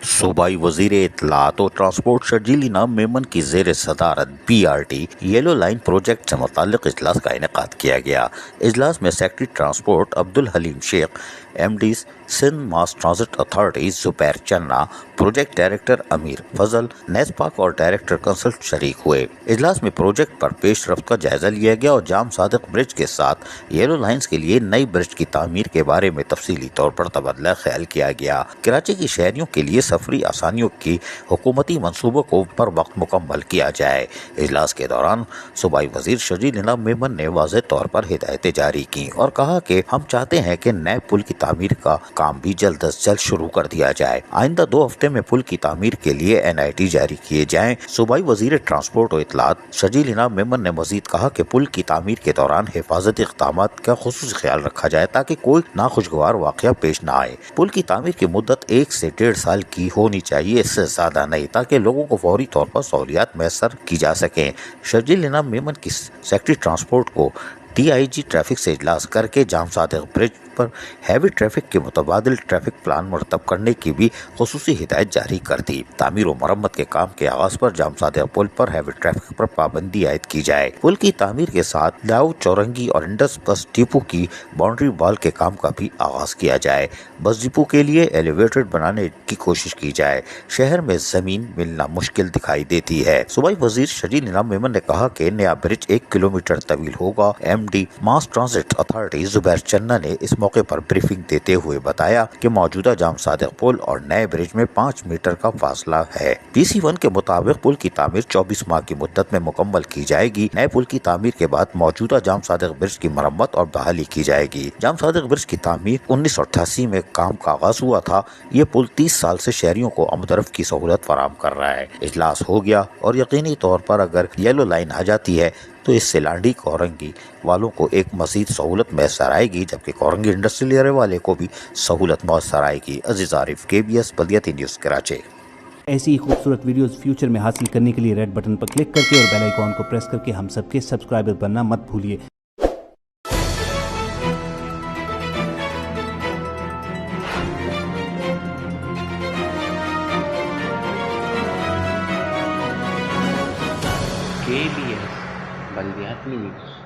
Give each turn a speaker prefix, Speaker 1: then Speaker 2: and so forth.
Speaker 1: सूबाई वजीर इत्तलात और ट्रांसपोर्ट शर्जील इनाम मेमन की जेर सदारत BRT येलो लाइन प्रोजेक्ट से मुताल्लिक इजलास का इनेकाद किया गया। इजलास में secretary transport Abdul Haleem Shaikh, MD Sindh mass transit authority Zubair Channa, project director अमीर फजल, नेस्पाक और डायरेक्टर कंसल्ट शरीक हुए। इजलास में प्रोजेक्ट पर पेश रफ्त का जायजा लिया गया और जाम सादिक ब्रिज के साथ येलो लाइन्स के लिए नई ब्रिज की तामीर के बारे में तफसीली तौर पर तबादला ख्याल किया गया। कराची के शहरियों के लिए सफरी आसानियों की हुकूमती मनसूबों को पर वक्त मुकम्मल किया जाए। इजलास के दौरान सूबाई वजीर शर्जील इनाम मेमन ने वाज़ेह तौर पर हिदायतें जारी की और कहा कि हम चाहते हैं कि नए पुल की तामीर का काम भी जल्द अज जल्द शुरू कर दिया जाए। आइंदा 2 हफ्ते में पुल की तामीर के लिए NIT जारी किए जाएं। सूबाई वजीर ट्रांसपोर्ट और इत्तलात शर्जील इनाम मेमन ने मजीद कहा कि पुल की तामीर के दौरान हिफाजती इक़दामात का खुसूसी ख्याल रखा जाए ताकि कोई नाखुशगवार वाक़या पेश न आए। पुल की तामीर की मुद्दत 1 से 1.5 साल की होनी चाहिए, इससे ज्यादा नहीं, ताकि लोगों को फौरी तौर पर सहूलियात मैसर की जा सकें। शर्जील इनाम मेमन की सेक्रेटरी ट्रांसपोर्ट को DIG ट्रैफिक से इजलास करके जाम सादिक ब्रिज पर हैवी ट्रैफिक के मुतबादिल ट्रैफिक प्लान मुरतब करने की भी खुसूसी हिदायत जारी कर दी। तामीर और मरम्मत के काम के आगाज पर जाम सादिक पुल पर हैवी ट्रैफिक पर पाबंदी आयद की जाए। पुल की तामीर के साथ लाऊ, चौरंगी और इंडस बस डिपो की बाउंड्री वॉल के काम का भी आगाज किया जाए। बस डिपो के लिए एलिवेटेड बनाने की कोशिश की जाए। शहर में जमीन मिलना मुश्किल दिखाई देती है। सूबाई वजीर शर्जील इनाम मेमन ने कहा कि नया ब्रिज 1 किलोमीटर तवील होगा। MD मास ट्रांजिट अथॉरिटी जुबैर चन्ना ने इस मौके पर ब्रीफिंग देते हुए बताया कि मौजूदा जाम सादिक पुल और नए ब्रिज में 5 मीटर का फासला है। PC1 के मुताबिक पुल की तामीर 24 माह की मुद्दत में मुकम्मल की जाएगी। नए पुल की तामीर के बाद मौजूदा जाम सादिक ब्रिज की मरम्मत और बहाली की जाएगी। जाम सादिक ब्रिज की तामीर 1988 में काम का आगाज हुआ था। ये पुल 30 साल से शहरियों को आमदरफ्त की सहूलत फराहम कर रहा है। इजलास हो गया और यकीनी तौर पर अगर येलो लाइन आ जाती है तो इससे लांडी कोरंगी वालों को एक मजीद सहूलत मैसर आएगी, जबकि कोरंगी इंडस्ट्रियल एरिया वाले को भी सहूलत मैसर आएगी। अजीज आरिफ, KBS बल्दियाती न्यूज़ कराची।
Speaker 2: ऐसी ही खूबसूरत वीडियोस फ्यूचर में हासिल करने के लिए रेड बटन पर क्लिक करके और बेल आइकॉन को प्रेस करके हम सबके सब्सक्राइबर बनना मत भूलिए।
Speaker 3: KBS बल्दियाती न्यूज़।